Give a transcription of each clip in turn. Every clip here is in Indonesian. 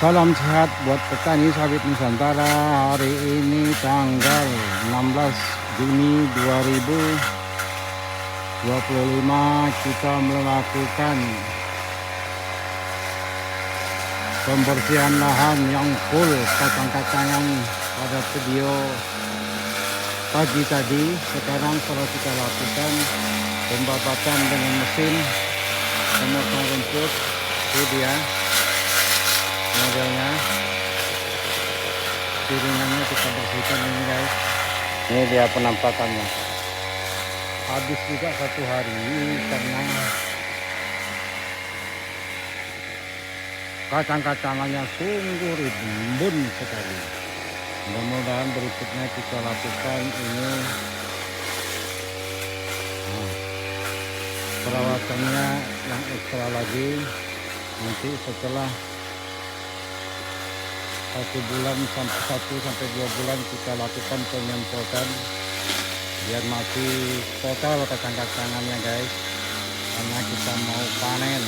Salam sehat buat petani sawit Nusantara. Hari ini tanggal 16 Juni 2025 kita melakukan pembersihan lahan yang full kacang-kacangan pada video pagi tadi. Sekarang kalau kita lakukan pembabatan dengan mesin pemotong rumput, itu dia modelnya. Piringannya kita bersihkan ini guys. Ini dia penampakannya. Habis juga satu hari karena kacang-kacangannya sungguh rimbun sekali. Mudah-mudahan berikutnya kita lakukan ini perawatannya yang ekstra lagi nanti setelah 1 sampai 2 bulan kita lakukan penyemprotan biar mati total kacang-kacangannya guys, karena kita mau panen.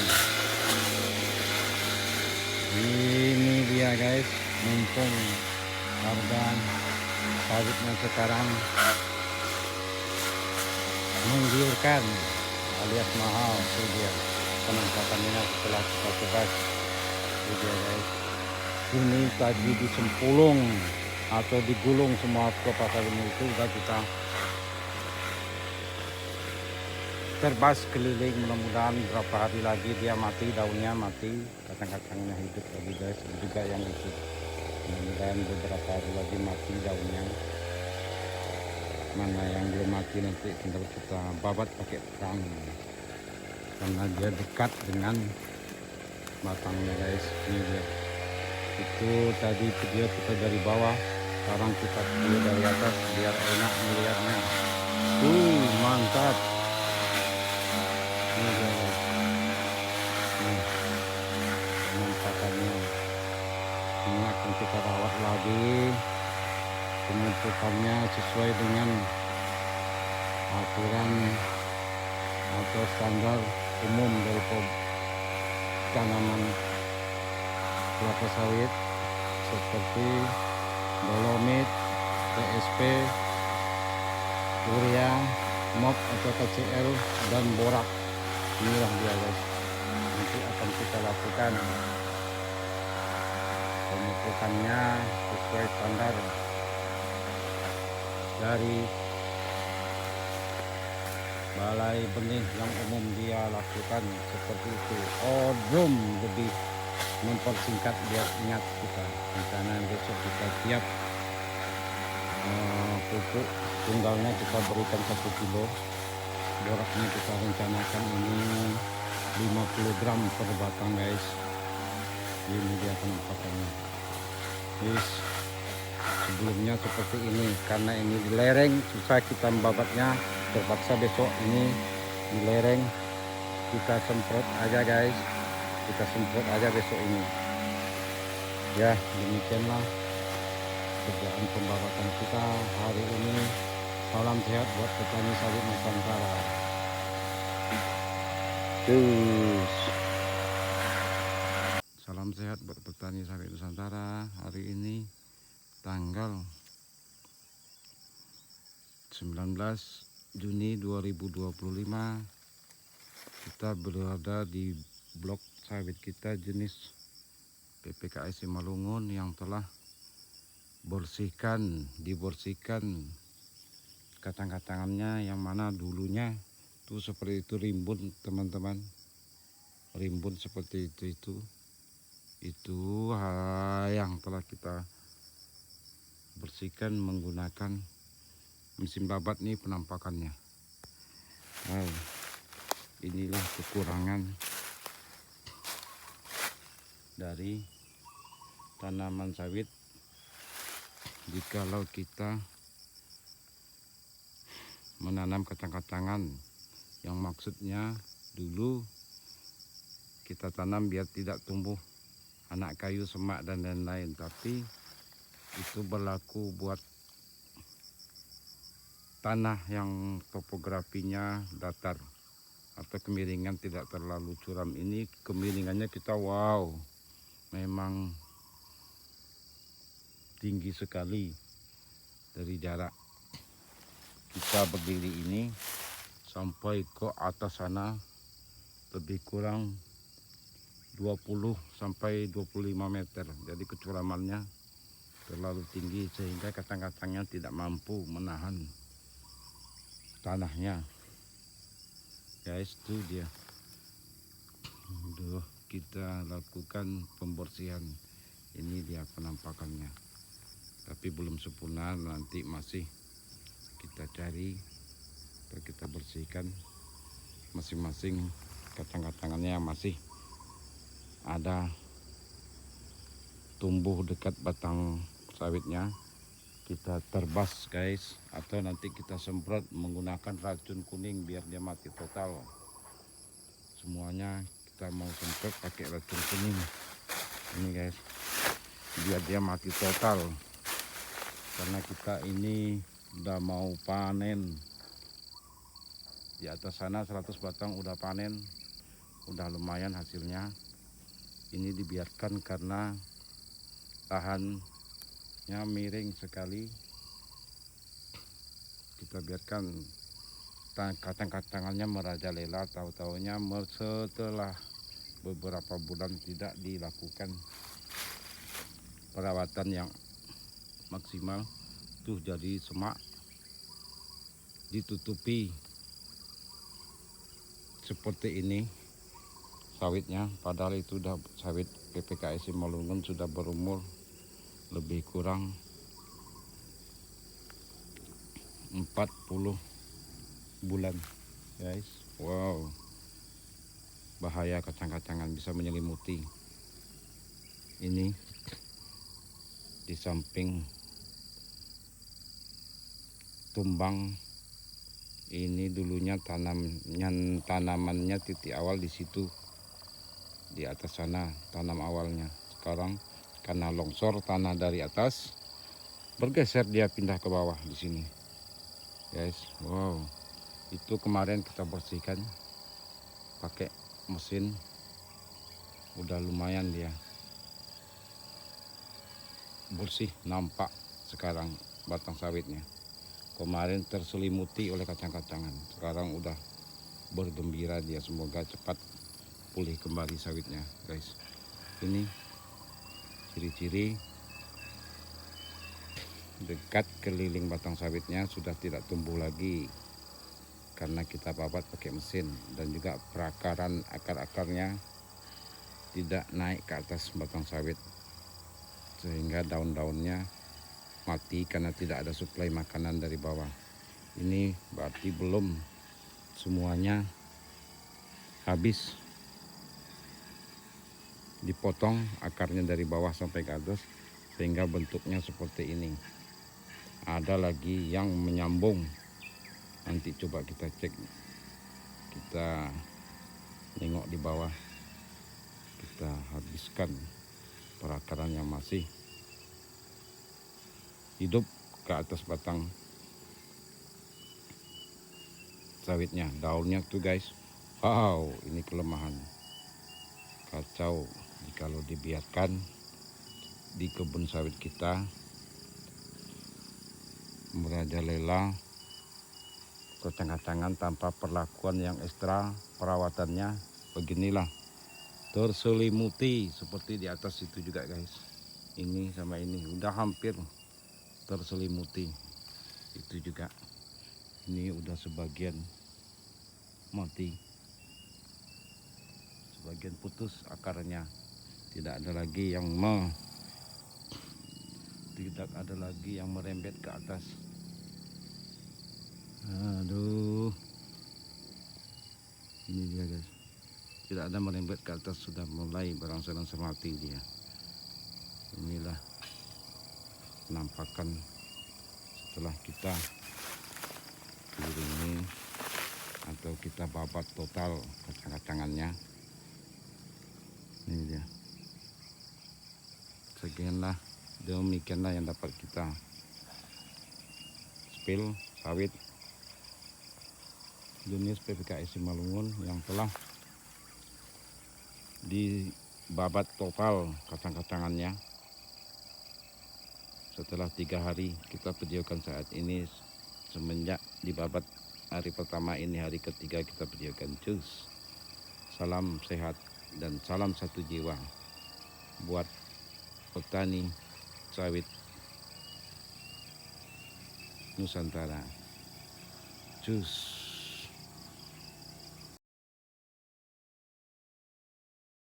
Ini dia guys, mumpung harga sawitnya sekarang menggiurkan alias mahal. Itu dia penampakannya setelah kita tebas. Itu dia guys, ini tadi disempulung atau digulung semua kelapa sawit itu sudah kita terbas keliling. Mudah-mudahan berapa hari lagi dia mati, daunnya mati, kacang-kacangnya hidup lagi guys. Ini juga yang itu, mudah-mudahan beberapa hari lagi mati daunnya. Mana yang belum mati nanti tinggal kita babat pakai tang karena dia dekat dengan batangnya guys. Ini dia, itu tadi video kita dari bawah, sekarang kita video dari atas biar enak melihatnya. Mantap. Ini dia guys, nih penampakannya. Ini akan kita rawat lagi pemupukannya sesuai dengan aturan atau standar umum dari tanaman kelapa sawit seperti dolomit, TSP, urea, MOP atau KCL, dan borak. Inilah dia guys, nanti akan kita lakukan pemupukannya sesuai standar dari balai benih yang umum dia lakukan seperti itu. Odom lebih mempersingkat biar ingat kita rencana besok kita siap pupuk tunggalnya kita berikan 1 kilo, boraknya kita rencanakan ini 50 gram per batang guys. Ini dia penampakannya guys. Sebelumnya seperti ini, karena ini di lereng susah kita membabatnya, terpaksa besok ini di lereng kita semprot aja guys, kita semprot aja besok ini ya. Demikianlah kerjaan pembabatan kita hari ini. Salam sehat buat petani sawit Nusantara. Salam sehat buat petani sawit Nusantara. Hari ini tanggal 19 Juni 2025 kita berada di blok sawit kita jenis PPKS Simalungun yang telah dibersihkan kacang-kacangannya yang mana dulunya tuh seperti itu rimbun teman-teman, rimbun seperti itu yang telah kita bersihkan menggunakan mesin babat. Nih penampakannya. Inilah kekurangan dari tanaman sawit jikalau kita menanam kacang-kacangan yang maksudnya dulu kita tanam biar tidak tumbuh anak kayu, semak dan lain-lain, tapi itu berlaku buat tanah yang topografinya datar atau kemiringan tidak terlalu curam. Ini kemiringannya kita wow, memang tinggi sekali dari jarak kita berdiri ini sampai ke atas sana, lebih kurang 20 sampai 25 meter. Jadi kecuramannya terlalu tinggi sehingga kacang-kacangnya tidak mampu menahan tanahnya. Guys, itu dia. Kita lakukan pembersihan. Ini dia penampakannya. Tapi belum sempurna, nanti masih kita cari dan kita bersihkan masing-masing kacang-kacangannya yang masih ada tumbuh dekat batang sawitnya. Kita terbas guys, atau nanti kita semprot menggunakan racun kuning biar dia mati total. Semuanya kita mau semprot pakai racun kuning ini guys, biar dia mati total. Karena kita ini udah mau panen. Di atas sana 100 batang udah panen, udah lumayan hasilnya. Ini dibiarkan karena lahannya miring sekali. Kita biarkan kacang-kacangannya merajalela. Tahu-tahunya setelah beberapa bulan tidak dilakukan perawatan yang maksimal, tuh jadi semak, ditutupi seperti ini sawitnya. Padahal itu udah sawit PPKS Simalungun, sudah berumur lebih kurang 40 bulan guys. Wow, bahaya kacang-kacangan bisa menyelimuti ini. Di samping tumbang ini dulunya tanamannya titik awal di situ, di atas sana tanam awalnya. Sekarang karena longsor tanah dari atas bergeser, dia pindah ke bawah di sini guys. Wow, itu kemarin kita bersihkan pakai mesin, udah lumayan dia bersih, nampak sekarang batang sawitnya. Kemarin terselimuti oleh kacang-kacangan, sekarang udah bergembira dia. Semoga cepat pulih kembali sawitnya guys. Ini ciri-ciri dekat keliling batang sawitnya sudah tidak tumbuh lagi karena kita babat pakai mesin, dan juga perakaran akar-akarnya tidak naik ke atas batang sawit sehingga daun-daunnya mati karena tidak ada suplai makanan dari bawah. Ini berarti belum semuanya habis dipotong akarnya dari bawah sampai ke atas sehingga bentuknya seperti ini. Ada lagi yang menyambung, nanti coba kita cek, kita nengok di bawah, kita habiskan perakaran yang masih hidup ke atas batang sawitnya. Daunnya tuh guys, wow, ini kelemahan. Kacau kalau dibiarkan di kebun sawit kita merajalela kacang-kacangan tanpa perlakuan yang ekstra. Perawatannya beginilah, terselimuti seperti di atas itu juga guys. Ini sama ini udah hampir terselimuti, itu juga ini udah sebagian mati, sebagian putus akarnya, tidak ada lagi yang merembet ke atas. Aduh, ini dia guys, tidak ada merembet ke atas, sudah mulai berangsur-angsur mati dia. Inilah penampakan setelah kita iringi atau kita babat total kacang-kacangannya. Ini dia. Sekianlah, demikianlah yang dapat kita spill sawit jenis PPKS Simalungun yang telah dibabat total kacang-kacangannya setelah 3 hari kita videokan saat ini, semenjak dibabat hari pertama ini, hari ketiga kita videokan. Cus, salam sehat dan salam satu jiwa buat petani sawit Nusantara. Cus.